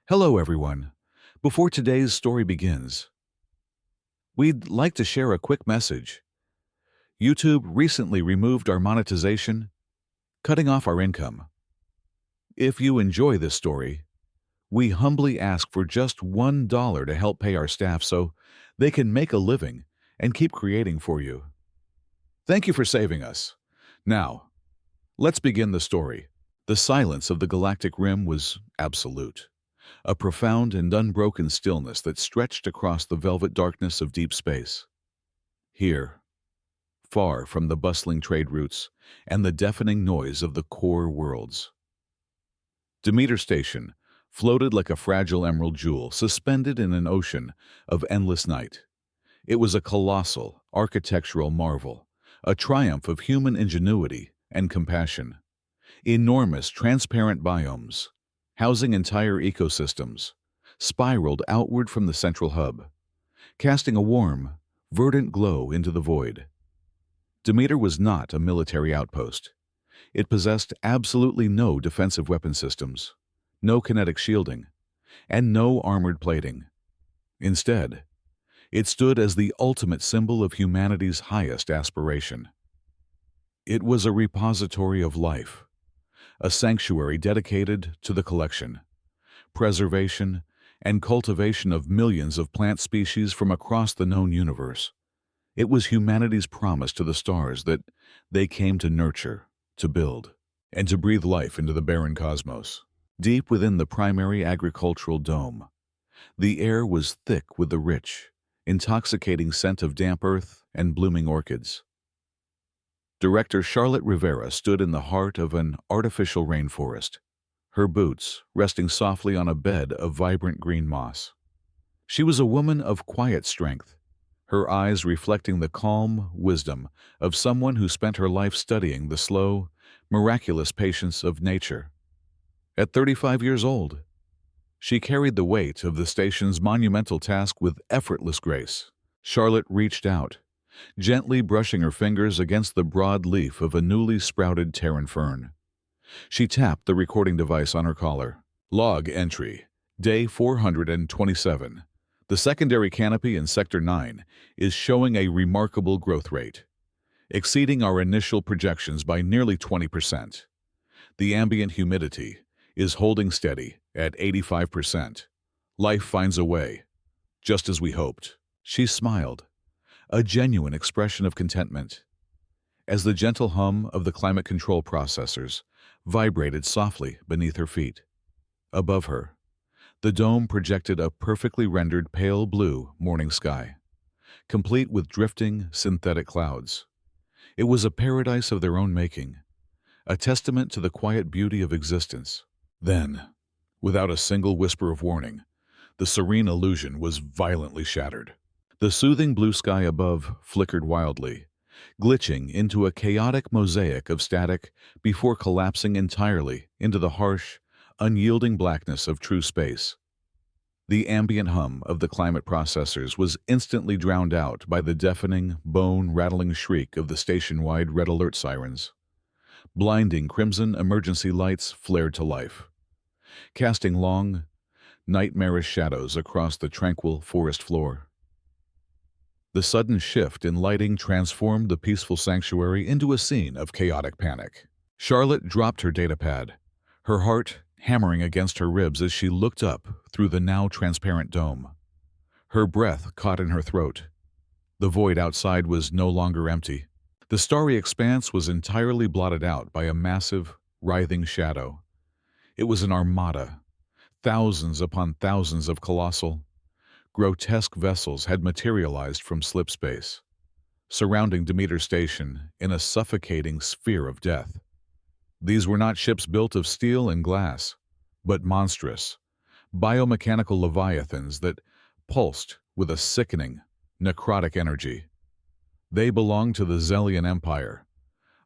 Hello, everyone. Before today's story begins, we'd like to share a quick message. YouTube recently removed our monetization, cutting off our income. If you enjoy this story, we humbly ask for just $1 to help pay our staff so they can make a living and keep creating for you. Thank you for saving us. Now, let's begin the story. The silence of the galactic rim was absolute. A profound and unbroken stillness that stretched across the velvet darkness of deep space. Here, far from the bustling trade routes and the deafening noise of the core worlds. Demeter Station floated like a fragile emerald jewel suspended in an ocean of endless night. It was a colossal architectural marvel, a triumph of human ingenuity and compassion. Enormous transparent biomes, housing entire ecosystems, spiraled outward from the central hub, casting a warm, verdant glow into the void. Demeter was not a military outpost. It possessed absolutely no defensive weapon systems, no kinetic shielding, and no armored plating. Instead, it stood as the ultimate symbol of humanity's highest aspiration. It was a repository of life, a sanctuary dedicated to the collection, preservation, and cultivation of millions of plant species from across the known universe. It was humanity's promise to the stars that they came to nurture, to build, and to breathe life into the barren cosmos. Deep within the primary agricultural dome, the air was thick with the rich, intoxicating scent of damp earth and blooming orchids. Director Charlotte Rivera stood in the heart of an artificial rainforest, her boots resting softly on a bed of vibrant green moss. She was a woman of quiet strength, her eyes reflecting the calm wisdom of someone who spent her life studying the slow, miraculous patience of nature. At 35 years old, she carried the weight of the station's monumental task with effortless grace. Charlotte reached out, gently brushing her fingers against the broad leaf of a newly sprouted Terran fern. She tapped the recording device on her collar. Log entry, day 427. The secondary canopy in Sector 9 is showing a remarkable growth rate, exceeding our initial projections by nearly 20%. The ambient humidity is holding steady at 85%. Life finds a way, just as we hoped. She smiled, a genuine expression of contentment, as the gentle hum of the climate control processors vibrated softly beneath her feet. Above her, the dome projected a perfectly rendered pale blue morning sky, complete with drifting synthetic clouds. It was a paradise of their own making, a testament to the quiet beauty of existence. Then, without a single whisper of warning, the serene illusion was violently shattered. The soothing blue sky above flickered wildly, glitching into a chaotic mosaic of static before collapsing entirely into the harsh, unyielding blackness of true space. The ambient hum of the climate processors was instantly drowned out by the deafening, bone-rattling shriek of the station-wide red alert sirens. Blinding crimson emergency lights flared to life, casting long, nightmarish shadows across the tranquil forest floor. The sudden shift in lighting transformed the peaceful sanctuary into a scene of chaotic panic. Charlotte dropped her datapad, her heart hammering against her ribs as she looked up through the now transparent dome. Her breath caught in her throat. The void outside was no longer empty. The starry expanse was entirely blotted out by a massive, writhing shadow. It was an armada. Thousands upon thousands of colossal, grotesque vessels had materialized from slip space, surrounding Demeter Station in a suffocating sphere of death. These were not ships built of steel and glass, but monstrous, biomechanical leviathans that pulsed with a sickening, necrotic energy. They belonged to the Zelian Empire,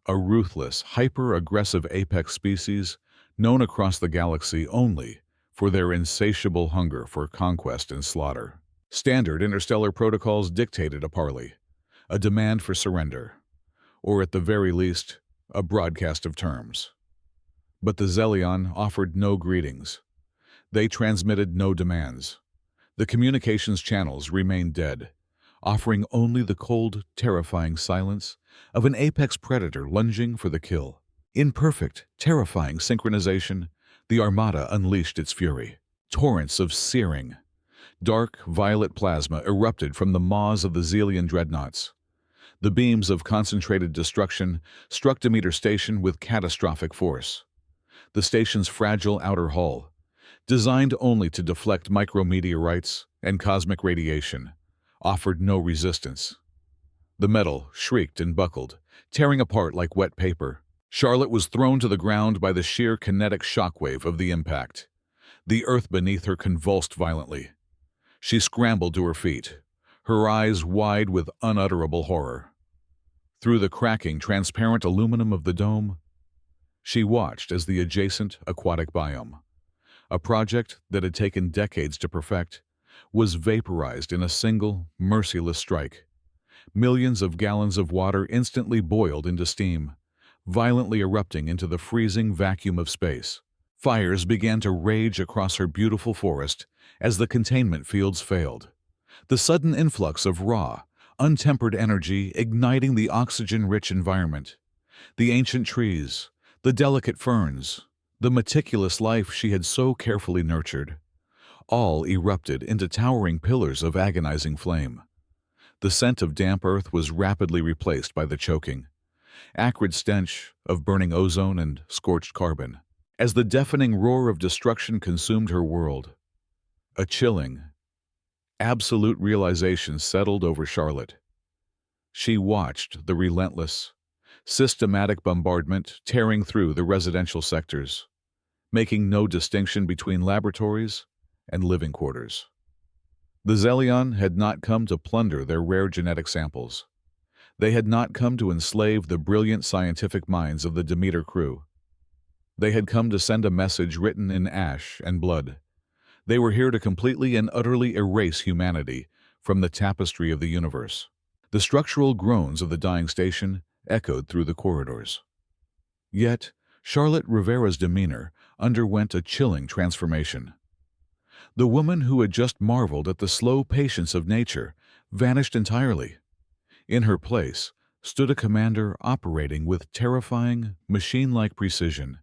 a ruthless, hyper-aggressive apex species known across the galaxy only for their insatiable hunger for conquest and slaughter. Standard interstellar protocols dictated a parley, a demand for surrender, or at the very least, a broadcast of terms. But the Zelion offered no greetings. They transmitted no demands. The communications channels remained dead, offering only the cold, terrifying silence of an apex predator lunging for the kill. In perfect, terrifying synchronization, the Armada unleashed its fury. Torrents of searing, dark violet plasma erupted from the maws of the Xelian dreadnoughts. The beams of concentrated destruction struck Demeter Station with catastrophic force. The station's fragile outer hull, designed only to deflect micrometeorites and cosmic radiation, offered no resistance. The metal shrieked and buckled, tearing apart like wet paper. Charlotte was thrown to the ground by the sheer kinetic shockwave of the impact. The earth beneath her convulsed violently. She scrambled to her feet, her eyes wide with unutterable horror. Through the cracking, transparent aluminum of the dome, she watched as the adjacent aquatic biome, a project that had taken decades to perfect, was vaporized in a single, merciless strike. Millions of gallons of water instantly boiled into steam, violently erupting into the freezing vacuum of space. Fires began to rage across her beautiful forest as the containment fields failed. The sudden influx of raw, untempered energy igniting the oxygen-rich environment. The ancient trees, the delicate ferns, the meticulous life she had so carefully nurtured, all erupted into towering pillars of agonizing flame. The scent of damp earth was rapidly replaced by the choking, acrid stench of burning ozone and scorched carbon. As the deafening roar of destruction consumed her world, a chilling, absolute realization settled over Charlotte. She watched the relentless, systematic bombardment tearing through the residential sectors, making no distinction between laboratories and living quarters. The Xelion had not come to plunder their rare genetic samples. They had not come to enslave the brilliant scientific minds of the Demeter crew. They had come to send a message written in ash and blood. They were here to completely and utterly erase humanity from the tapestry of the universe. The structural groans of the dying station echoed through the corridors. Yet, Charlotte Rivera's demeanor underwent a chilling transformation. The woman who had just marveled at the slow patience of nature vanished entirely. In her place stood a commander operating with terrifying, machine-like precision.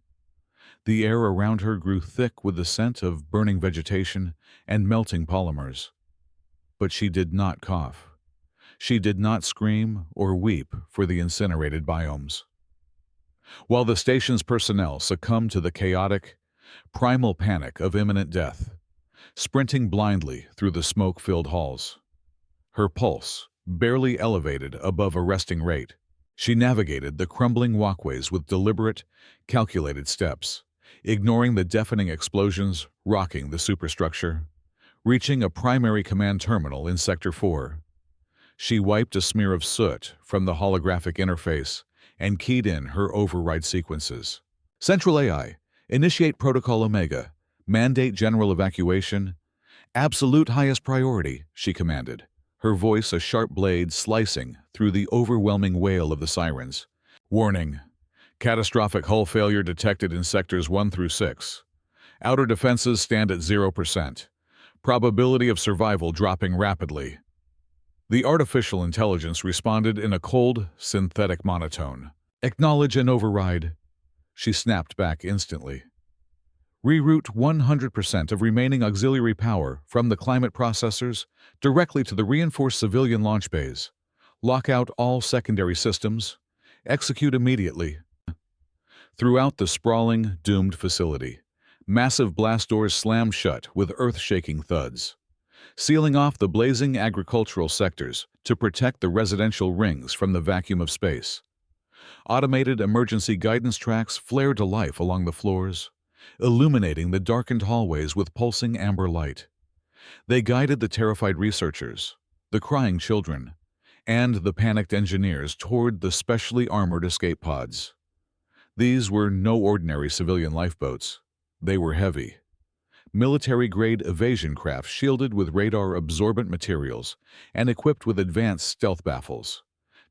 The air around her grew thick with the scent of burning vegetation and melting polymers. But she did not cough. She did not scream or weep for the incinerated biomes. While the station's personnel succumbed to the chaotic, primal panic of imminent death, sprinting blindly through the smoke-filled halls, her pulse barely elevated above a resting rate, she navigated the crumbling walkways with deliberate, calculated steps, ignoring the deafening explosions rocking the superstructure. Reaching a primary command terminal in Sector 4, she wiped a smear of soot from the holographic interface and keyed in her override sequences. Central AI, initiate Protocol Omega, mandate general evacuation, absolute highest priority, she commanded, her voice a sharp blade slicing through the overwhelming wail of the sirens. Warning: catastrophic hull failure detected in Sectors 1 through 6. Outer defenses stand at 0%. Probability of survival dropping rapidly. The artificial intelligence responded in a cold, synthetic monotone. Acknowledge and override. She snapped back instantly. Reroute 100% of remaining auxiliary power from the climate processors directly to the reinforced civilian launch bays. Lock out all secondary systems. Execute immediately. Throughout the sprawling, doomed facility, massive blast doors slammed shut with earth-shaking thuds, sealing off the blazing agricultural sectors to protect the residential rings from the vacuum of space. Automated emergency guidance tracks flared to life along the floors, illuminating the darkened hallways with pulsing amber light. They guided the terrified researchers, the crying children, and the panicked engineers toward the specially armored escape pods. These were no ordinary civilian lifeboats. They were heavy, military-grade evasion craft shielded with radar-absorbent materials and equipped with advanced stealth baffles,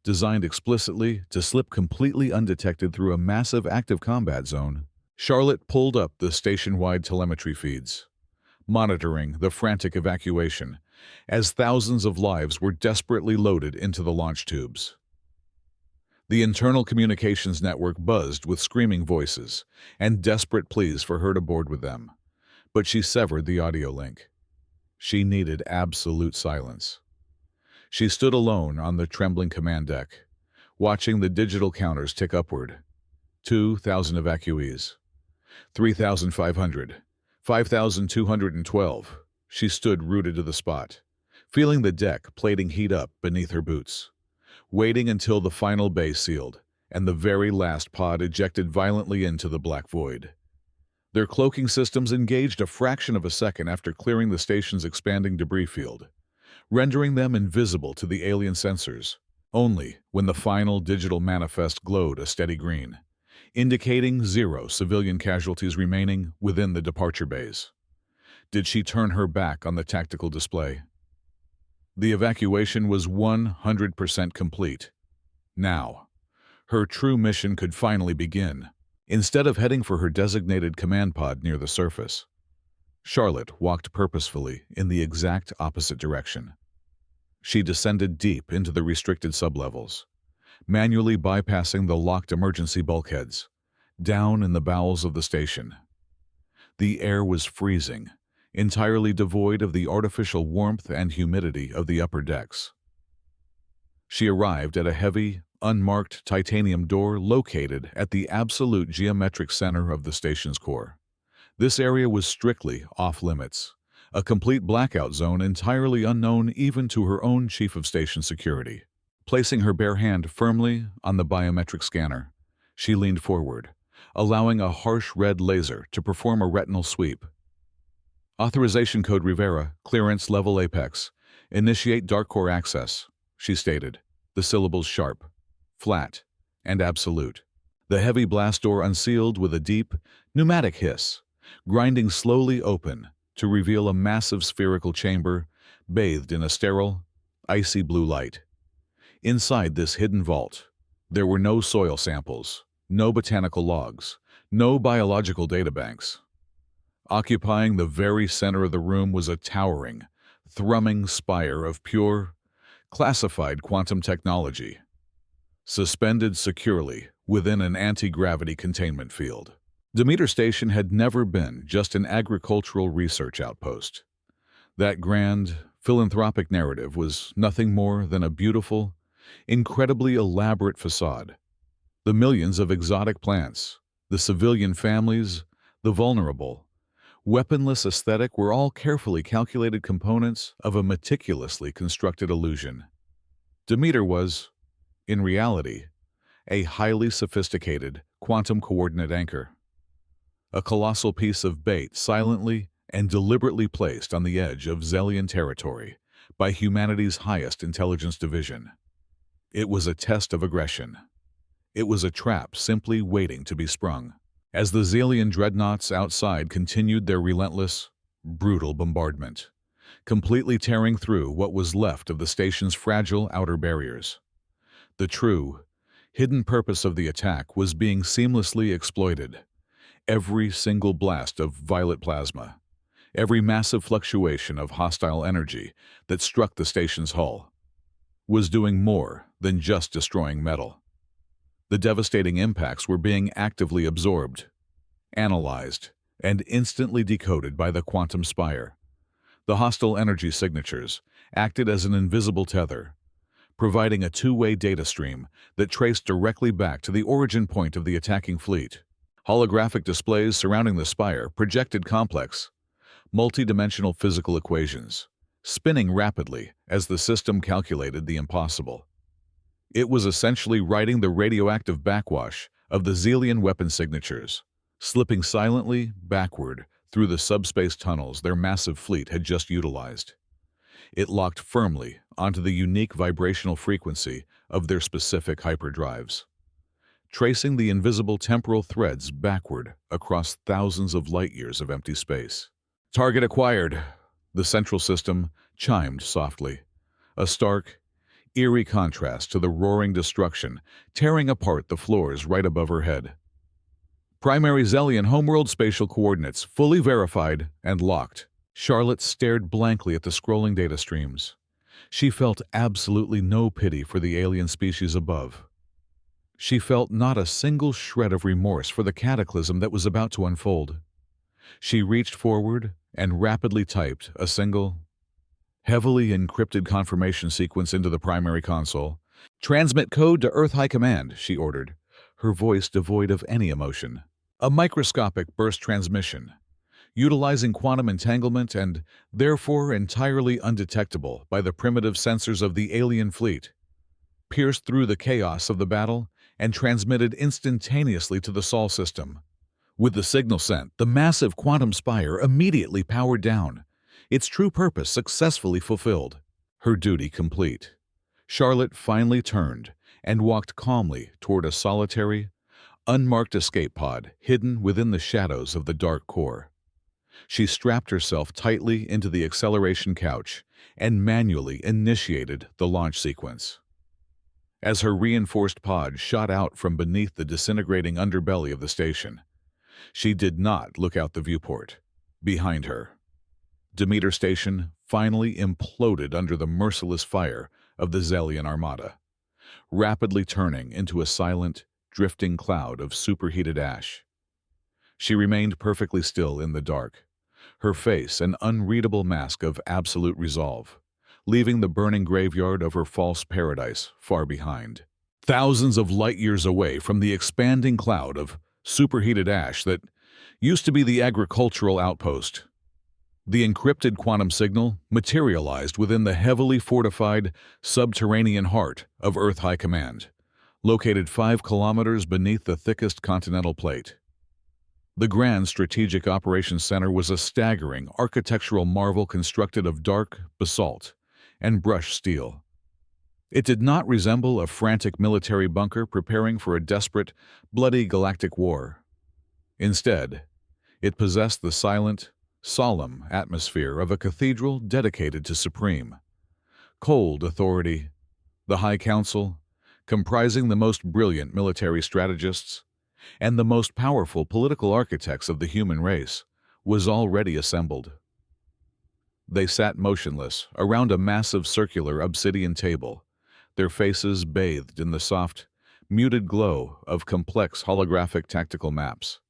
designed explicitly to slip completely undetected through a massive active combat zone. Charlotte pulled up the station-wide telemetry feeds. monitoring the frantic evacuation as thousands of lives were desperately loaded into the launch tubes. The internal communications network buzzed with screaming voices and desperate pleas for her to board with them, but she severed the audio link. She needed absolute silence. She stood alone on the trembling command deck, watching the digital counters tick upward. 2,000 evacuees. 3,500. 5,212. She stood rooted to the spot, feeling the deck plating heat up beneath her boots, waiting until the final bay sealed and the very last pod ejected violently into the black void. Their cloaking systems engaged a fraction of a second after clearing the station's expanding debris field, rendering them invisible to the alien sensors, only when the final digital manifest glowed a steady green, indicating 0 civilian casualties remaining within the departure bays. Did she turn her back on the tactical display? The evacuation was 100% complete. Now, her true mission could finally begin. Instead of heading for her designated command pod near the surface, Charlotte walked purposefully in the exact opposite direction. She descended deep into the restricted sublevels, manually bypassing the locked emergency bulkheads, down in the bowels of the station. The air was freezing, entirely devoid of the artificial warmth and humidity of the upper decks. She arrived at a heavy, unmarked titanium door located at the absolute geometric center of the station's core. This area was strictly off-limits, a complete blackout zone entirely unknown even to her own chief of station security. Placing her bare hand firmly on the biometric scanner, she leaned forward, allowing a harsh red laser to perform a retinal sweep. Authorization code Rivera, clearance level Apex. Initiate dark core access, she stated, the syllables sharp, flat, and absolute. The heavy blast door unsealed with a deep, pneumatic hiss, grinding slowly open to reveal a massive spherical chamber bathed in a sterile, icy blue light. Inside this hidden vault, there were no soil samples, no botanical logs, no biological databanks. Occupying the very center of the room was a towering, thrumming spire of pure, classified quantum technology, suspended securely within an anti-gravity containment field. Demeter Station had never been just an agricultural research outpost. That grand, philanthropic narrative was nothing more than a beautiful, incredibly elaborate facade. The millions of exotic plants, the civilian families, the vulnerable, weaponless aesthetic were all carefully calculated components of a meticulously constructed illusion. Demeter was, in reality, a highly sophisticated quantum coordinate anchor. A colossal piece of bait silently and deliberately placed on the edge of Zelian territory by humanity's highest intelligence division. It was a test of aggression. It was a trap simply waiting to be sprung. As the Zelian dreadnoughts outside continued their relentless, brutal bombardment, completely tearing through what was left of the station's fragile outer barriers. The true, hidden purpose of the attack was being seamlessly exploited. Every single blast of violet plasma, every massive fluctuation of hostile energy that struck the station's hull, was doing more than just destroying metal. The devastating impacts were being actively absorbed, analyzed, and instantly decoded by the quantum spire. The hostile energy signatures acted as an invisible tether, providing a two-way data stream that traced directly back to the origin point of the attacking fleet. Holographic displays surrounding the spire projected complex, multi-dimensional physical equations, spinning rapidly as the system calculated the impossible. It was essentially writing the radioactive backwash of the Zelian weapon signatures, slipping silently backward through the subspace tunnels their massive fleet had just utilized. It locked firmly onto the unique vibrational frequency of their specific hyperdrives, tracing the invisible temporal threads backward across thousands of light-years of empty space. Target acquired, the central system chimed softly, a stark, eerie contrast to the roaring destruction tearing apart the floors right above her head. Primary Zelian Homeworld spatial coordinates fully verified and locked, Charlotte stared blankly at the scrolling data streams. She felt absolutely no pity for the alien species above. She felt not a single shred of remorse for the cataclysm that was about to unfold. She reached forward and rapidly typed a single, heavily encrypted confirmation sequence into the primary console. "Transmit code to Earth High Command," she ordered, her voice devoid of any emotion. A microscopic burst transmission, utilizing quantum entanglement and therefore entirely undetectable by the primitive sensors of the alien fleet, pierced through the chaos of the battle and transmitted instantaneously to the Sol system. With the signal sent, the massive quantum spire immediately powered down, its true purpose successfully fulfilled. Her duty complete, Charlotte finally turned and walked calmly toward a solitary, unmarked escape pod hidden within the shadows of the dark core. She strapped herself tightly into the acceleration couch and manually initiated the launch sequence. As her reinforced pod shot out from beneath the disintegrating underbelly of the station, she did not look out the viewport. Behind her, Demeter Station finally imploded under the merciless fire of the Zelian Armada, rapidly turning into a silent, drifting cloud of superheated ash. She remained perfectly still in the dark, her face an unreadable mask of absolute resolve, leaving the burning graveyard of her false paradise far behind. Thousands of light-years away from the expanding cloud of superheated ash that used to be the agricultural outpost, the encrypted quantum signal materialized within the heavily fortified subterranean heart of Earth High Command, located 5 kilometers beneath the thickest continental plate. The Grand Strategic Operations Center was a staggering architectural marvel constructed of dark basalt and brushed steel. It did not resemble a frantic military bunker preparing for a desperate, bloody galactic war. Instead, it possessed the silent, solemn atmosphere of a cathedral dedicated to supreme, cold authority. The High Council, comprising the most brilliant military strategists and the most powerful political architects of the human race, was already assembled. They sat motionless around a massive circular obsidian table, their faces bathed in the soft, muted glow of complex holographic tactical maps.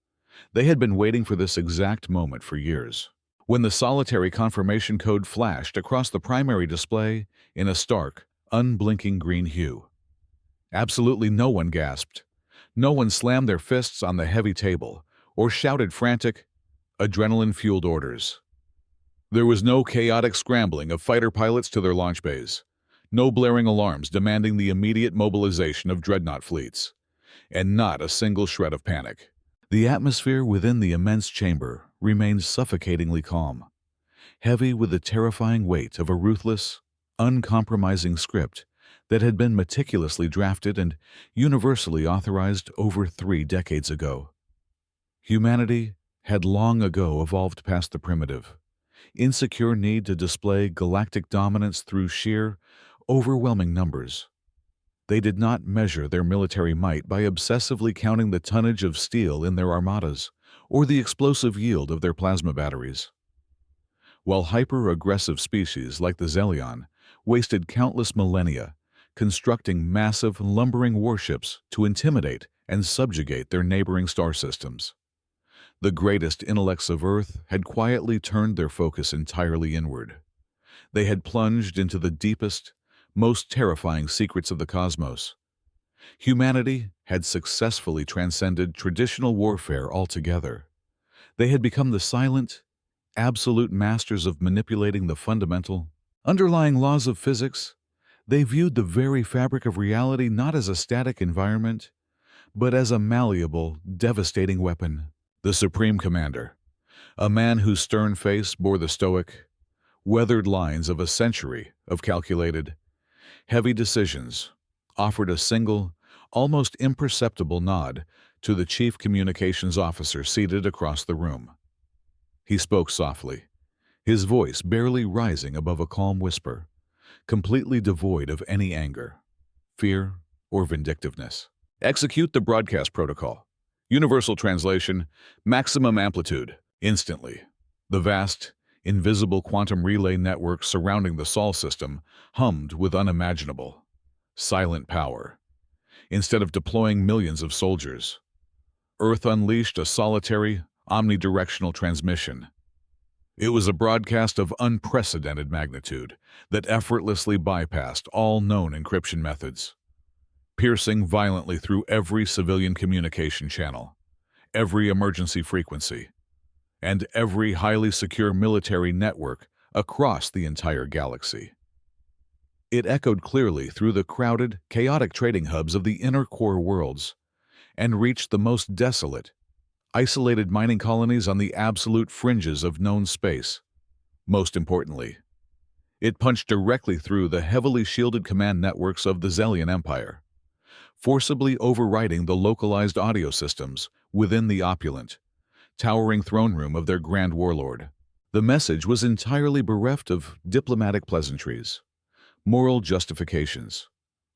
They had been waiting for this exact moment for years. When the solitary confirmation code flashed across the primary display in a stark, unblinking green hue, absolutely no one gasped. No one slammed their fists on the heavy table or shouted frantic, adrenaline-fueled orders. There was no chaotic scrambling of fighter pilots to their launch bays, no blaring alarms demanding the immediate mobilization of dreadnought fleets, and not a single shred of panic. The atmosphere within the immense chamber remained suffocatingly calm, heavy with the terrifying weight of a ruthless, uncompromising script that had been meticulously drafted and universally authorized over 3 decades ago. Humanity had long ago evolved past the primitive, insecure need to display galactic dominance through sheer, overwhelming numbers. They did not measure their military might by obsessively counting the tonnage of steel in their armadas or the explosive yield of their plasma batteries. While hyper-aggressive species like the Zelion wasted countless millennia constructing massive, lumbering warships to intimidate and subjugate their neighboring star systems, the greatest intellects of Earth had quietly turned their focus entirely inward. They had plunged into the deepest, most terrifying secrets of the cosmos. Humanity had successfully transcended traditional warfare altogether. They had become the silent, absolute masters of manipulating the fundamental, underlying laws of physics. They viewed the very fabric of reality not as a static environment, but as a malleable, devastating weapon. The Supreme Commander, a man whose stern face bore the stoic, weathered lines of a century of calculated, heavy decisions, offered a single, almost imperceptible nod to the chief communications officer seated across the room. He spoke softly, his voice barely rising above a calm whisper, completely devoid of any anger, fear, or vindictiveness. Execute the broadcast protocol. Universal translation, maximum amplitude. Instantly, the vast, Invisible quantum relay networks surrounding the Sol system hummed with unimaginable, silent power. Instead of deploying millions of soldiers, Earth unleashed a solitary, omnidirectional transmission. It was a broadcast of unprecedented magnitude that effortlessly bypassed all known encryption methods, piercing violently through every civilian communication channel, every emergency frequency, and every highly secure military network across the entire galaxy. It echoed clearly through the crowded, chaotic trading hubs of the inner core worlds and reached the most desolate, isolated mining colonies on the absolute fringes of known space. Most importantly, it punched directly through the heavily shielded command networks of the Zelian Empire, forcibly overriding the localized audio systems within the opulent, towering throne room of their grand warlord. The message was entirely bereft of diplomatic pleasantries, moral justifications,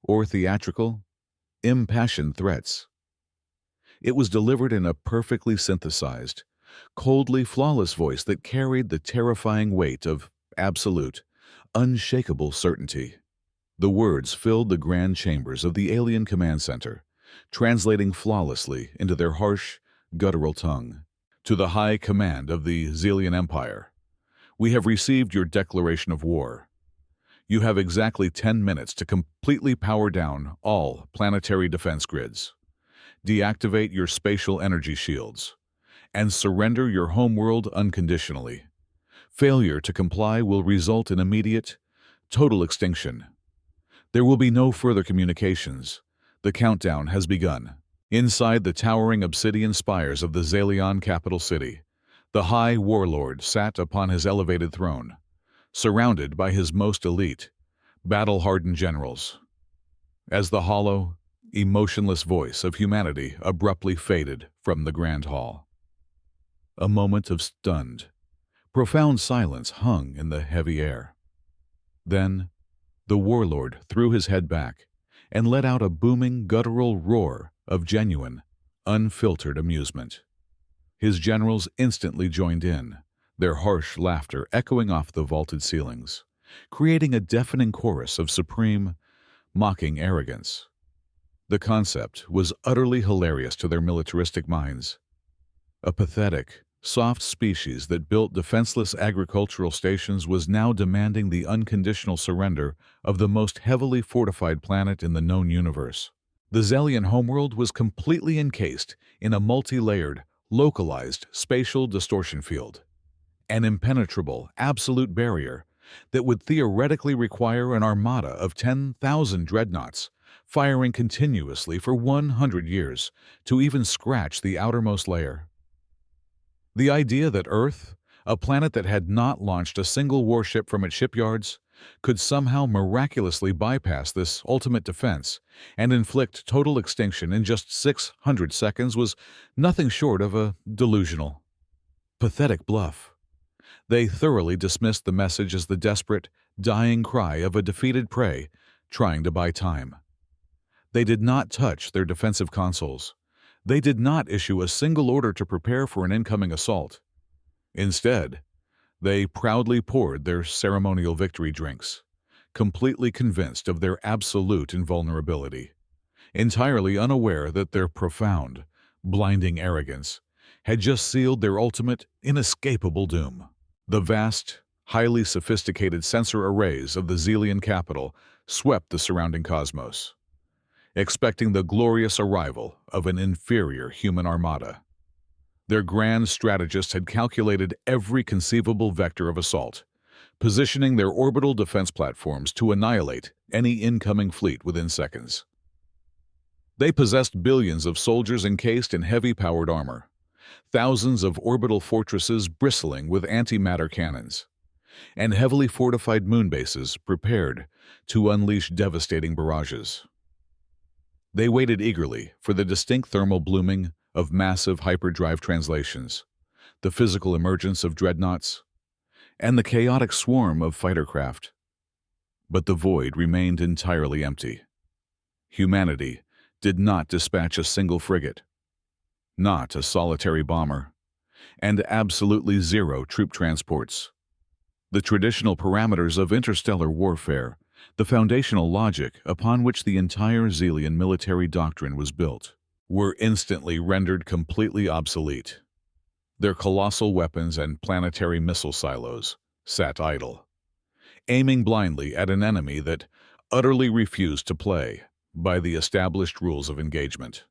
or theatrical, impassioned threats. It was delivered in a perfectly synthesized, coldly flawless voice that carried the terrifying weight of absolute, unshakable certainty. The words filled the grand chambers of the alien command center, translating flawlessly into their harsh, guttural tongue. To the high command of the Zelian Empire, we have received your declaration of war. You have exactly 10 minutes to completely power down all planetary defense grids, deactivate your spatial energy shields, and surrender your homeworld unconditionally. Failure to comply will result in immediate, total extinction. There will be no further communications. The countdown has begun. Inside the towering obsidian spires of the Zelion capital city, the High Warlord sat upon his elevated throne, surrounded by his most elite, battle-hardened generals. As the hollow, emotionless voice of humanity abruptly faded from the grand hall, a moment of stunned, profound silence hung in the heavy air. Then, the warlord threw his head back and let out a booming, guttural roar of genuine, unfiltered amusement. His generals instantly joined in, their harsh laughter echoing off the vaulted ceilings, creating a deafening chorus of supreme, mocking arrogance. The concept was utterly hilarious to their militaristic minds. A pathetic, soft species that built defenseless agricultural stations was now demanding the unconditional surrender of the most heavily fortified planet in the known universe. The Zelian homeworld was completely encased in a multi-layered, localized spatial distortion field, an impenetrable, absolute barrier that would theoretically require an armada of 10,000 dreadnoughts firing continuously for 100 years to even scratch the outermost layer. The idea that Earth, a planet that had not launched a single warship from its shipyards, could somehow miraculously bypass this ultimate defense and inflict total extinction in just 600 seconds was nothing short of a delusional, pathetic bluff. They thoroughly dismissed the message as the desperate, dying cry of a defeated prey trying to buy time. They did not touch their defensive consoles. They did not issue a single order to prepare for an incoming assault. Instead, they proudly poured their ceremonial victory drinks, completely convinced of their absolute invulnerability, entirely unaware that their profound, blinding arrogance had just sealed their ultimate, inescapable doom. The vast, highly sophisticated sensor arrays of the Zelian capital swept the surrounding cosmos, expecting the glorious arrival of an inferior human armada. Their grand strategists had calculated every conceivable vector of assault, positioning their orbital defense platforms to annihilate any incoming fleet within seconds. They possessed billions of soldiers encased in heavy-powered armor, thousands of orbital fortresses bristling with antimatter cannons, and heavily fortified moon bases prepared to unleash devastating barrages. They waited eagerly for the distinct thermal blooming of massive hyperdrive translations, the physical emergence of dreadnoughts, and the chaotic swarm of fighter craft. But the void remained entirely empty. Humanity did not dispatch a single frigate, not a solitary bomber, and absolutely zero troop transports. The traditional parameters of interstellar warfare, the foundational logic upon which the entire Xelian military doctrine was built, were instantly rendered completely obsolete. Their colossal weapons and planetary missile silos sat idle, aiming blindly at an enemy that utterly refused to play by the established rules of engagement.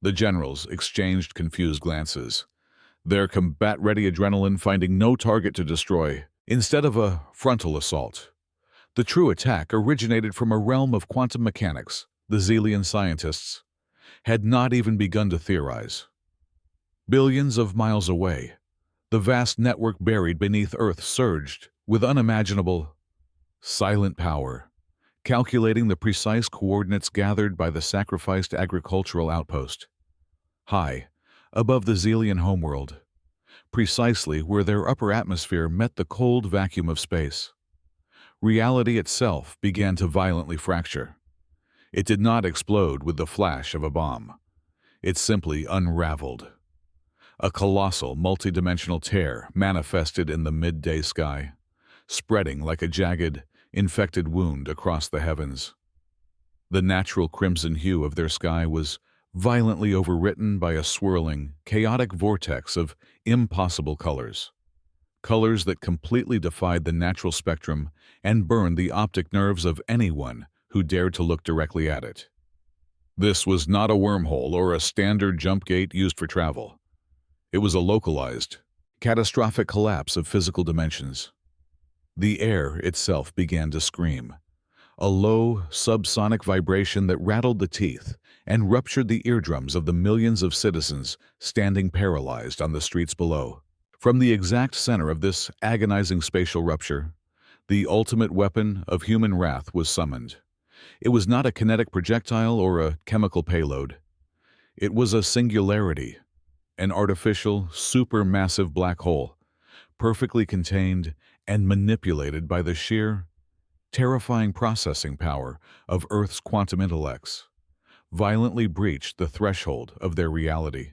The generals exchanged confused glances, their combat-ready adrenaline finding no target to destroy. Instead of a frontal assault, the true attack originated from a realm of quantum mechanics the Xelian scientists had not even begun to theorize. Billions of miles away, the vast network buried beneath Earth surged with unimaginable, silent power, calculating the precise coordinates gathered by the sacrificed agricultural outpost. High, above the Xelian homeworld, precisely where their upper atmosphere met the cold vacuum of space, reality itself began to violently fracture. It did not explode with the flash of a bomb. It simply unraveled. A colossal, multidimensional tear manifested in the midday sky, spreading like a jagged, infected wound across the heavens. The natural crimson hue of their sky was violently overwritten by a swirling, chaotic vortex of impossible colors. Colors that completely defied the natural spectrum and burned the optic nerves of anyone who dared to look directly at it. This was not a wormhole or a standard jump gate used for travel. It was a localized, catastrophic collapse of physical dimensions. The air itself began to scream, a low, subsonic vibration that rattled the teeth and ruptured the eardrums of the millions of citizens standing paralyzed on the streets below. From the exact center of this agonizing spatial rupture, the ultimate weapon of human wrath was summoned. It was not a kinetic projectile or a chemical payload. It was a singularity, an artificial, supermassive black hole, perfectly contained and manipulated by the sheer, terrifying processing power of Earth's quantum intellects, violently breached the threshold of their reality.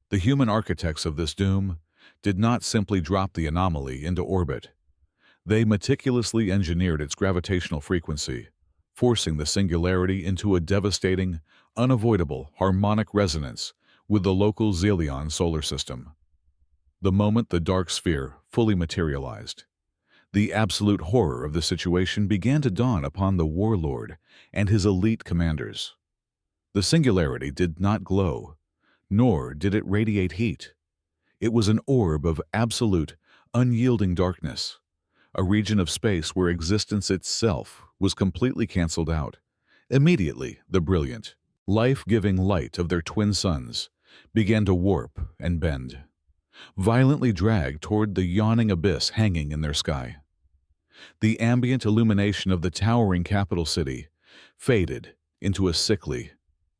The human architects of this doom did not simply drop the anomaly into orbit. They meticulously engineered its gravitational frequency, forcing the singularity into a devastating, unavoidable harmonic resonance with the local Xelion solar system. The moment the dark sphere fully materialized, the absolute horror of the situation began to dawn upon the warlord and his elite commanders. The singularity did not glow, nor did it radiate heat. It was an orb of absolute, unyielding darkness, a region of space where existence itself was completely canceled out. Immediately, the brilliant, life-giving light of their twin suns began to warp and bend, violently dragged toward the yawning abyss hanging in their sky. The ambient illumination of the towering capital city faded into a sickly,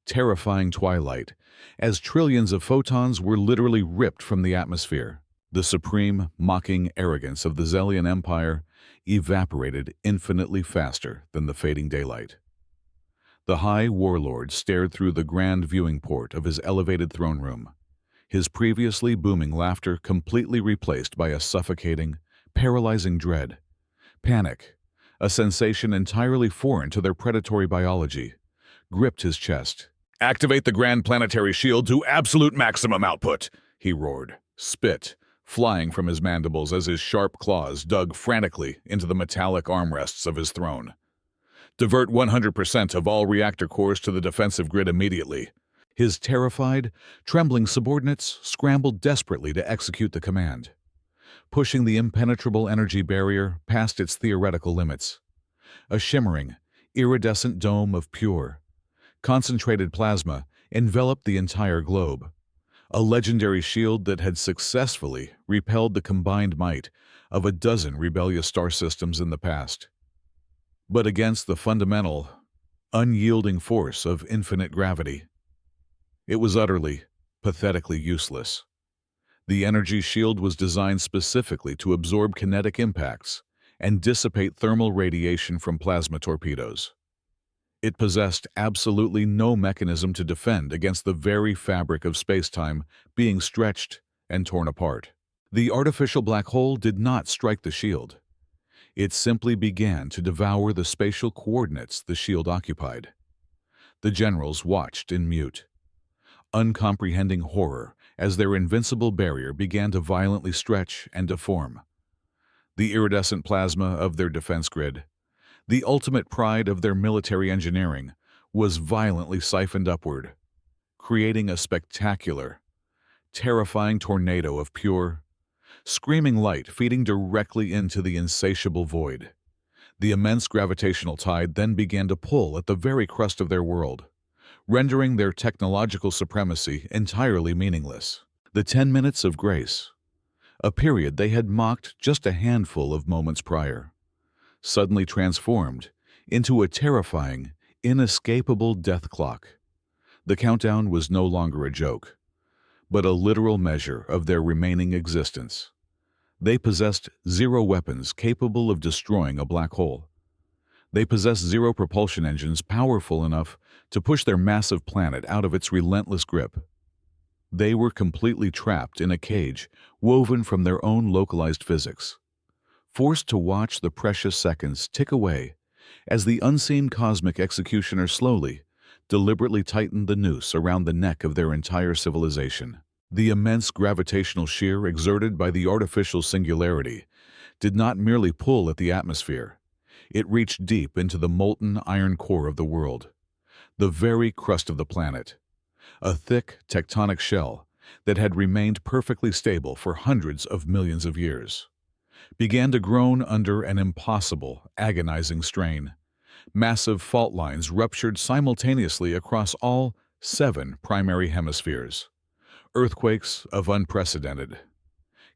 terrifying twilight as trillions of photons were literally ripped from the atmosphere. The supreme, mocking arrogance of the Xelian Empire evaporated infinitely faster than the fading daylight. The High Warlord stared through the grand viewing port of his elevated throne room, his previously booming laughter completely replaced by a suffocating, paralyzing dread. Panic, a sensation entirely foreign to their predatory biology, gripped his chest. "Activate the Grand Planetary Shield to absolute maximum output," he roared, spit flying from his mandibles as his sharp claws dug frantically into the metallic armrests of his throne. "Divert 100% of all reactor cores to the defensive grid immediately." His terrified, trembling subordinates scrambled desperately to execute the command, pushing the impenetrable energy barrier past its theoretical limits. A shimmering, iridescent dome of pure, concentrated plasma enveloped the entire globe, a legendary shield that had successfully repelled the combined might of a dozen rebellious star systems in the past. But against the fundamental, unyielding force of infinite gravity, it was utterly, pathetically useless. The energy shield was designed specifically to absorb kinetic impacts and dissipate thermal radiation from plasma torpedoes. It possessed absolutely no mechanism to defend against the very fabric of space-time being stretched and torn apart. The artificial black hole did not strike the shield. It simply began to devour the spatial coordinates the shield occupied. The generals watched in mute, uncomprehending horror as their invincible barrier began to violently stretch and deform. The iridescent plasma of their defense grid, the ultimate pride of their military engineering, was violently siphoned upward, creating a spectacular, terrifying tornado of pure, screaming light feeding directly into the insatiable void. The immense gravitational tide then began to pull at the very crust of their world, rendering their technological supremacy entirely meaningless. The 10 minutes of grace, a period they had mocked just a handful of moments prior, suddenly transformed into a terrifying, inescapable death clock. The countdown was no longer a joke, but a literal measure of their remaining existence. They possessed zero weapons capable of destroying a black hole. They possessed zero propulsion engines powerful enough to push their massive planet out of its relentless grip. They were completely trapped in a cage woven from their own localized physics, forced to watch the precious seconds tick away as the unseen cosmic executioner slowly, deliberately tightened the noose around the neck of their entire civilization. The immense gravitational shear exerted by the artificial singularity did not merely pull at the atmosphere. It reached deep into the molten iron core of the world, the very crust of the planet, a thick tectonic shell that had remained perfectly stable for hundreds of millions of years, began to groan under an impossible, agonizing strain. Massive fault lines ruptured simultaneously across all 7 primary hemispheres. Earthquakes of unprecedented,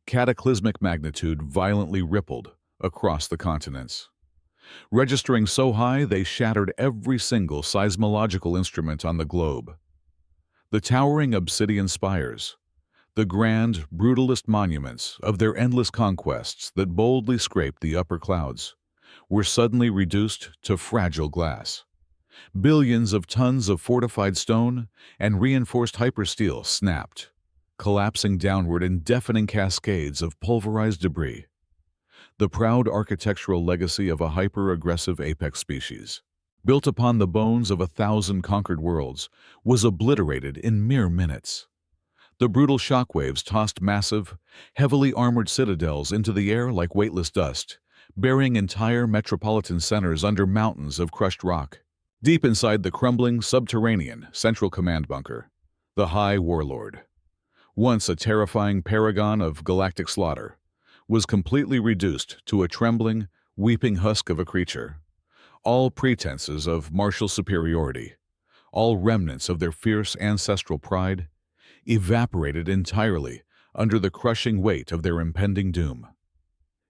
cataclysmic magnitude violently rippled across the continents, registering so high they shattered every single seismological instrument on the globe. The towering obsidian spires, the grand, brutalist monuments of their endless conquests that boldly scraped the upper clouds, were suddenly reduced to fragile glass. Billions of tons of fortified stone and reinforced hypersteel snapped, collapsing downward in deafening cascades of pulverized debris. The proud architectural legacy of a hyper-aggressive apex species, built upon the bones of 1,000 conquered worlds, was obliterated in mere minutes. The brutal shockwaves tossed massive, heavily armored citadels into the air like weightless dust, burying entire metropolitan centers under mountains of crushed rock. Deep inside the crumbling, subterranean Central Command bunker, the High Warlord, once a terrifying paragon of galactic slaughter, was completely reduced to a trembling, weeping husk of a creature. All pretenses of martial superiority, all remnants of their fierce ancestral pride, evaporated entirely under the crushing weight of their impending doom.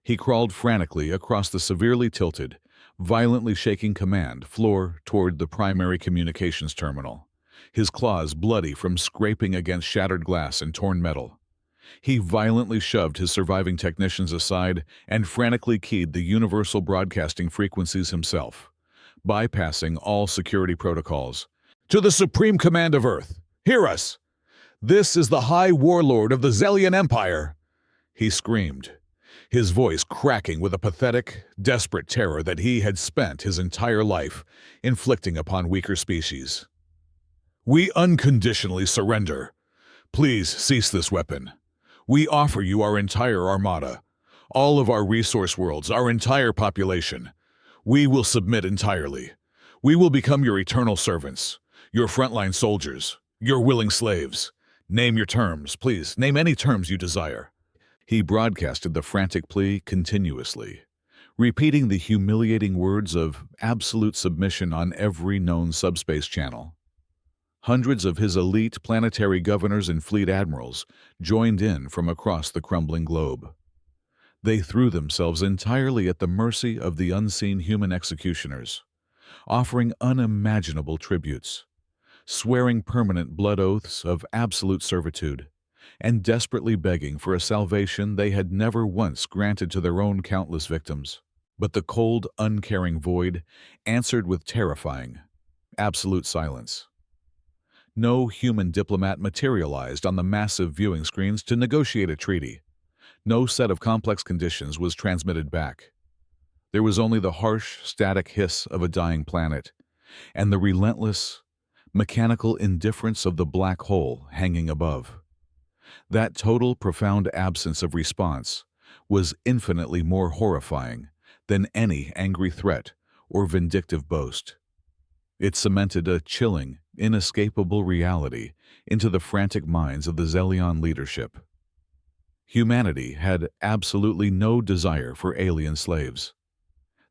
He crawled frantically across the severely tilted, violently shaking command floor toward the primary communications terminal, his claws bloody from scraping against shattered glass and torn metal. He violently shoved his surviving technicians aside and frantically keyed the universal broadcasting frequencies himself, bypassing all security protocols. "To the Supreme Command of Earth, hear us! This is the High Warlord of the Zelian Empire!" he screamed, his voice cracking with a pathetic, desperate terror that he had spent his entire life inflicting upon weaker species. "We unconditionally surrender. Please cease this weapon. We offer you our entire armada, all of our resource worlds, our entire population. We will submit entirely. We will become your eternal servants, your frontline soldiers, your willing slaves. Name your terms, please. Name any terms you desire." He broadcasted the frantic plea continuously, repeating the humiliating words of absolute submission on every known subspace channel. Hundreds of his elite planetary governors and fleet admirals joined in from across the crumbling globe. They threw themselves entirely at the mercy of the unseen human executioners, offering unimaginable tributes, swearing permanent blood oaths of absolute servitude, and desperately begging for a salvation they had never once granted to their own countless victims. But the cold, uncaring void answered with terrifying, absolute silence. No human diplomat materialized on the massive viewing screens to negotiate a treaty. No set of complex conditions was transmitted back. There was only the harsh, static hiss of a dying planet, and the relentless, mechanical indifference of the black hole hanging above. That total, profound absence of response was infinitely more horrifying than any angry threat or vindictive boast. It cemented a chilling, inescapable reality into the frantic minds of the Zelion leadership. Humanity had absolutely no desire for alien slaves.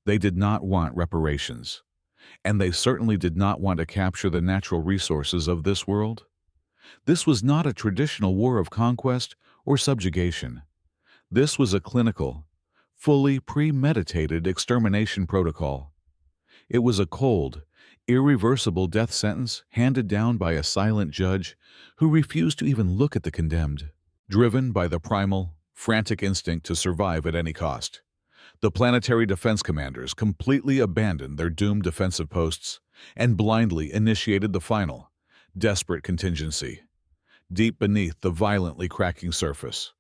They did not want reparations, and they certainly did not want to capture the natural resources of this world. This was not a traditional war of conquest or subjugation. This was a clinical, fully premeditated extermination protocol. It was a cold, irreversible death sentence handed down by a silent judge who refused to even look at the condemned. Driven by the primal, frantic instinct to survive at any cost, the planetary defense commanders completely abandoned their doomed defensive posts and blindly initiated the final, desperate contingency. Deep beneath the violently cracking surface,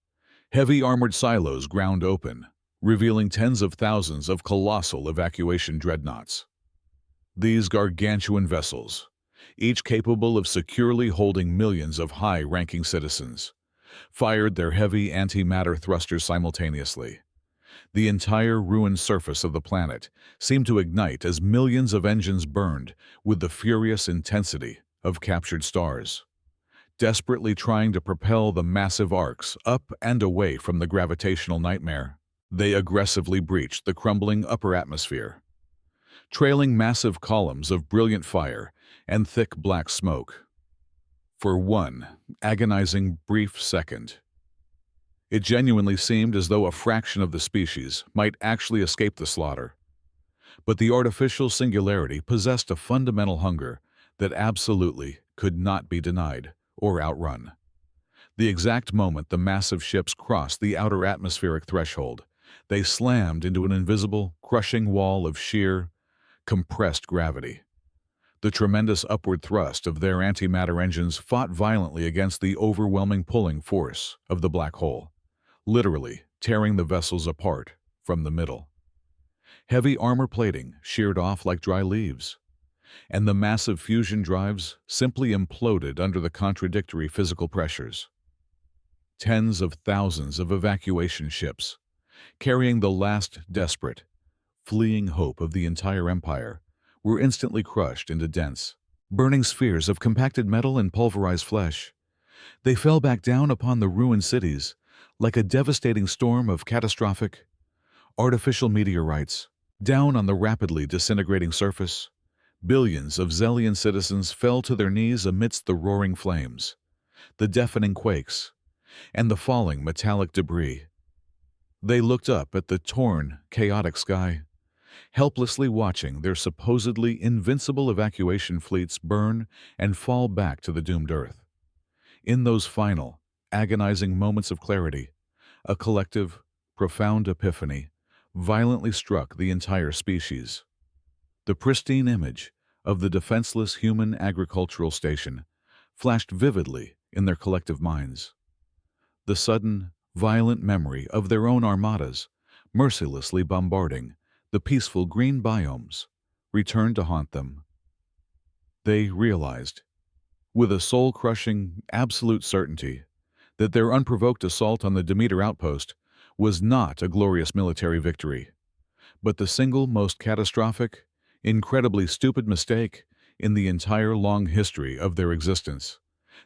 heavy armored silos ground open, revealing tens of thousands of colossal evacuation dreadnoughts. These gargantuan vessels, each capable of securely holding millions of high-ranking citizens, fired their heavy antimatter thrusters simultaneously. The entire ruined surface of the planet seemed to ignite as millions of engines burned with the furious intensity of captured stars. Desperately trying to propel the massive arcs up and away from the gravitational nightmare, they aggressively breached the crumbling upper atmosphere, trailing massive columns of brilliant fire and thick black smoke. For one agonizing brief second, it genuinely seemed as though a fraction of the species might actually escape the slaughter. But the artificial singularity possessed a fundamental hunger that absolutely could not be denied or outrun. The exact moment the massive ships crossed the outer atmospheric threshold, they slammed into an invisible, crushing wall of sheer, compressed gravity. The tremendous upward thrust of their antimatter engines fought violently against the overwhelming pulling force of the black hole, literally tearing the vessels apart from the middle. Heavy armor plating sheared off like dry leaves, and the massive fusion drives simply imploded under the contradictory physical pressures. Tens of thousands of evacuation ships, carrying the last desperate, fleeing hope of the entire empire, were instantly crushed into dense, burning spheres of compacted metal and pulverized flesh. They fell back down upon the ruined cities like a devastating storm of catastrophic, artificial meteorites. Down on the rapidly disintegrating surface, billions of Zelian citizens fell to their knees amidst the roaring flames, the deafening quakes, and the falling metallic debris. They looked up at the torn, chaotic sky, helplessly watching their supposedly invincible evacuation fleets burn and fall back to the doomed Earth. In those final, agonizing moments of clarity, a collective, profound epiphany violently struck the entire species. The pristine image of the defenseless human agricultural station flashed vividly in their collective minds. The sudden, violent memory of their own armadas, mercilessly bombarding the peaceful green biomes, returned to haunt them. They realized, with a soul-crushing, absolute certainty, that their unprovoked assault on the Demeter outpost was not a glorious military victory, but the single most catastrophic, incredibly stupid mistake in the entire long history of their existence.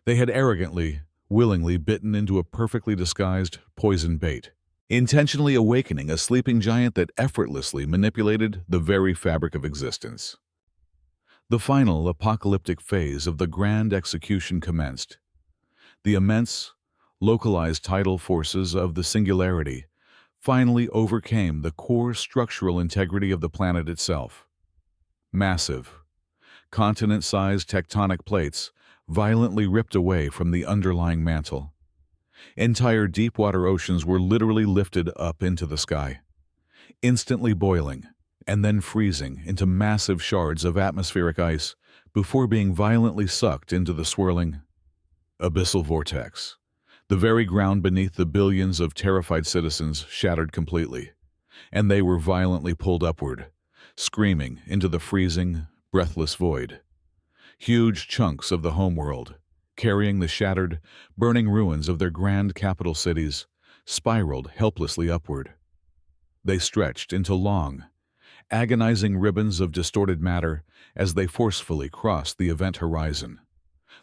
They had arrogantly, willingly bitten into a perfectly disguised poison bait, intentionally awakening a sleeping giant that effortlessly manipulated the very fabric of existence. The final apocalyptic phase of the grand execution commenced. The immense, localized tidal forces of the singularity finally overcame the core structural integrity of the planet itself. Massive, continent-sized tectonic plates violently ripped away from the underlying mantle. Entire deep-water oceans were literally lifted up into the sky, instantly boiling and then freezing into massive shards of atmospheric ice before being violently sucked into the swirling abyssal vortex. The very ground beneath the billions of terrified citizens shattered completely, and they were violently pulled upward, screaming into the freezing, breathless void. Huge chunks of the homeworld, carrying the shattered, burning ruins of their grand capital cities, spiraled helplessly upward. They stretched into long, agonizing ribbons of distorted matter as they forcefully crossed the event horizon.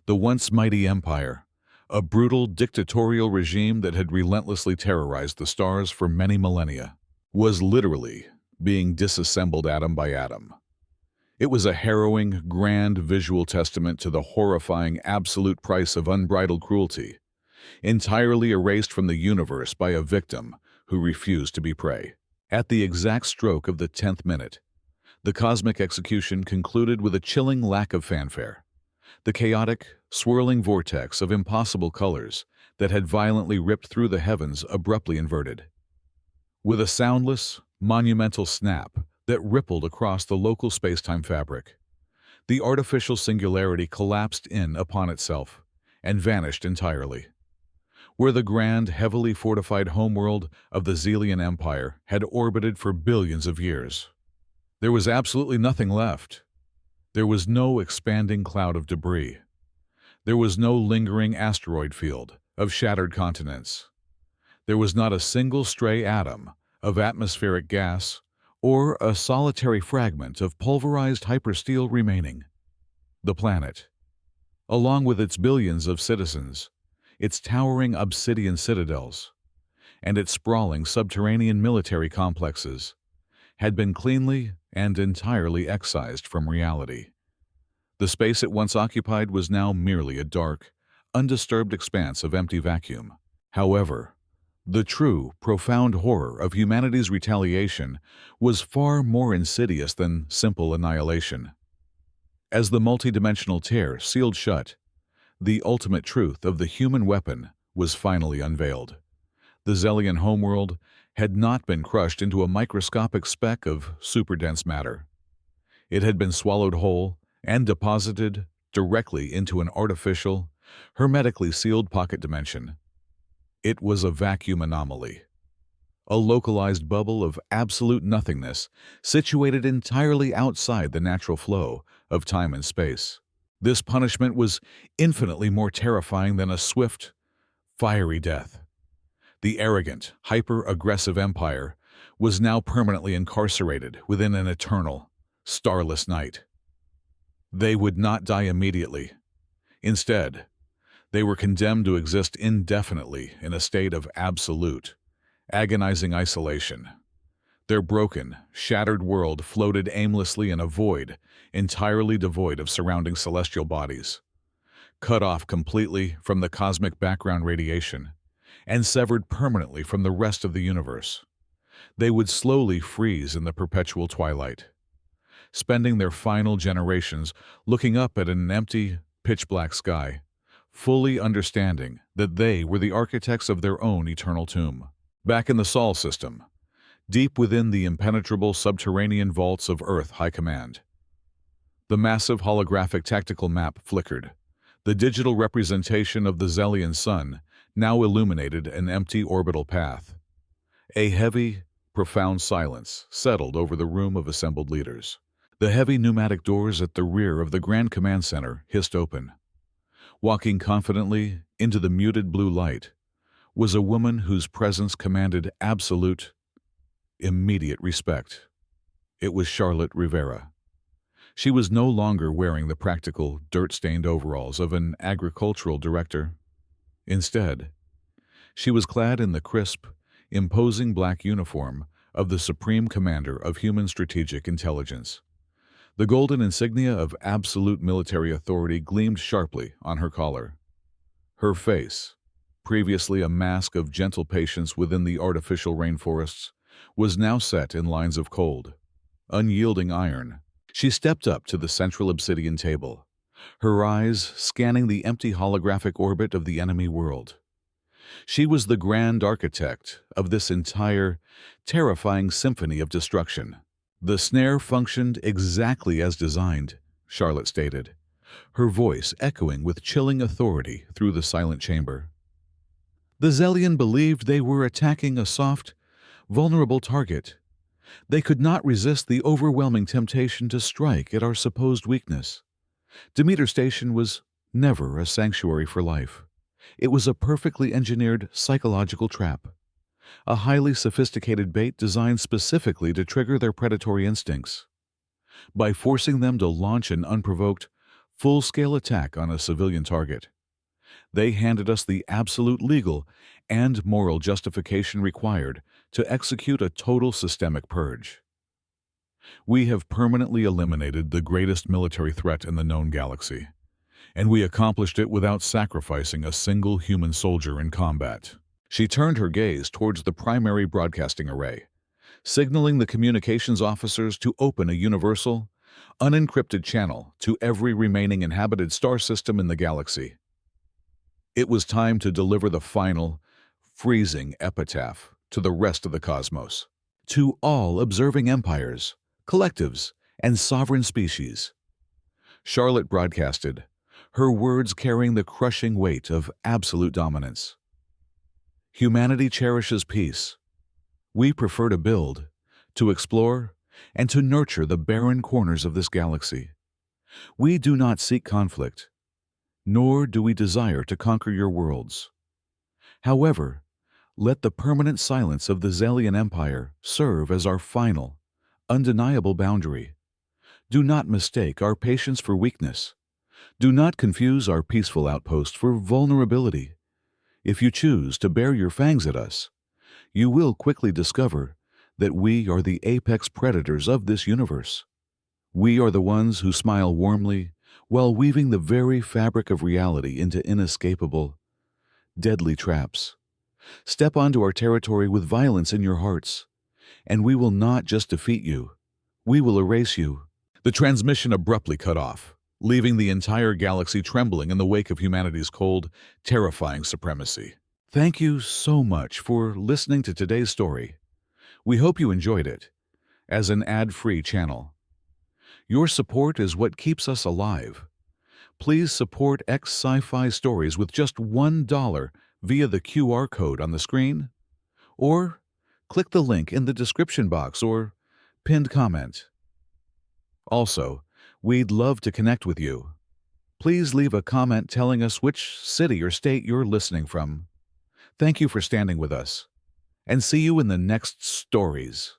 The once mighty empire, a brutal dictatorial regime that had relentlessly terrorized the stars for many millennia, was literally being disassembled atom by atom. It was a harrowing, grand visual testament to the horrifying absolute price of unbridled cruelty, entirely erased from the universe by a victim who refused to be prey. At the exact stroke of the 10th minute, the cosmic execution concluded with a chilling lack of fanfare. The chaotic, swirling vortex of impossible colors that had violently ripped through the heavens abruptly inverted. With a soundless, monumental snap that rippled across the local space-time fabric, the artificial singularity collapsed in upon itself and vanished entirely. Where the grand, heavily fortified homeworld of the Zelian Empire had orbited for billions of years, there was absolutely nothing left. There was no expanding cloud of debris. There was no lingering asteroid field of shattered continents. There was not a single stray atom of atmospheric gas or a solitary fragment of pulverized hypersteel remaining. The planet, along with its billions of citizens, its towering obsidian citadels, and its sprawling subterranean military complexes, had been cleanly and entirely excised from reality. The space it once occupied was now merely a dark, undisturbed expanse of empty vacuum. However, the true, profound horror of humanity's retaliation was far more insidious than simple annihilation. As the multidimensional tear sealed shut, the ultimate truth of the human weapon was finally unveiled. The Zelian homeworld had not been crushed into a microscopic speck of superdense matter. It had been swallowed whole and deposited directly into an artificial, hermetically sealed pocket dimension. It was a vacuum anomaly, a localized bubble of absolute nothingness situated entirely outside the natural flow of time and space. This punishment was infinitely more terrifying than a swift, fiery death. The arrogant, hyper-aggressive empire was now permanently incarcerated within an eternal, starless night. They would not die immediately. Instead, they were condemned to exist indefinitely in a state of absolute, agonizing isolation. Their broken, shattered world floated aimlessly in a void entirely devoid of surrounding celestial bodies, cut off completely from the cosmic background radiation, and severed permanently from the rest of the universe. They would slowly freeze in the perpetual twilight, spending their final generations looking up at an empty, pitch-black sky, fully understanding that they were the architects of their own eternal tomb. Back in the Sol system, deep within the impenetrable subterranean vaults of Earth High Command, the massive holographic tactical map flickered. The digital representation of the Zelian sun now illuminated an empty orbital path. A heavy, profound silence settled over the room of assembled leaders. The heavy pneumatic doors at the rear of the Grand Command Center hissed open. Walking confidently into the muted blue light was a woman whose presence commanded absolute, immediate respect. It was Charlotte Rivera. She was no longer wearing the practical, dirt-stained overalls of an agricultural director. Instead, she was clad in the crisp, imposing black uniform of the Supreme Commander of Human Strategic Intelligence. The golden insignia of absolute military authority gleamed sharply on her collar. Her face, previously a mask of gentle patience within the artificial rainforests, was now set in lines of cold, unyielding iron. She stepped up to the central obsidian table, her eyes scanning the empty holographic orbit of the enemy world. She was the grand architect of this entire, terrifying symphony of destruction. The snare functioned exactly as designed, Charlotte stated, her voice echoing with chilling authority through the silent chamber. The Zelian believed they were attacking a soft, vulnerable target. They could not resist the overwhelming temptation to strike at our supposed weakness. Demeter Station was never a sanctuary for life. It was a perfectly engineered psychological trap, a highly sophisticated bait designed specifically to trigger their predatory instincts. By forcing them to launch an unprovoked, full-scale attack on a civilian target, they handed us the absolute legal and moral justification required to execute a total systemic purge. We have permanently eliminated the greatest military threat in the known galaxy, and we accomplished it without sacrificing a single human soldier in combat. She turned her gaze towards the primary broadcasting array, signaling the communications officers to open a universal, unencrypted channel to every remaining inhabited star system in the galaxy. It was time to deliver the final, freezing epitaph to the rest of the cosmos. To all observing empires, collectives, and sovereign species. Charlotte broadcasted, her words carrying the crushing weight of absolute dominance. Humanity cherishes peace. We prefer to build, to explore, and to nurture the barren corners of this galaxy. We do not seek conflict, nor do we desire to conquer your worlds. However, let the permanent silence of the Zelian Empire serve as our final, undeniable boundary. Do not mistake our patience for weakness. Do not confuse our peaceful outpost for vulnerability. If you choose to bare your fangs at us, you will quickly discover that we are the apex predators of this universe. We are the ones who smile warmly while weaving the very fabric of reality into inescapable, deadly traps. Step onto our territory with violence in your hearts, and we will not just defeat you, we will erase you. The transmission abruptly cut off, leaving the entire galaxy trembling in the wake of humanity's cold, terrifying supremacy. Thank you so much for listening to today's story. We hope you enjoyed it. As an ad-free channel, your support is what keeps us alive. Please support Sci-fi stories with just $1 via the QR code on the screen, or click the link in the description box or pinned comment. Also, we'd love to connect with you. Please leave a comment telling us which city or state you're listening from. Thank you for standing with us, and see you in the next stories.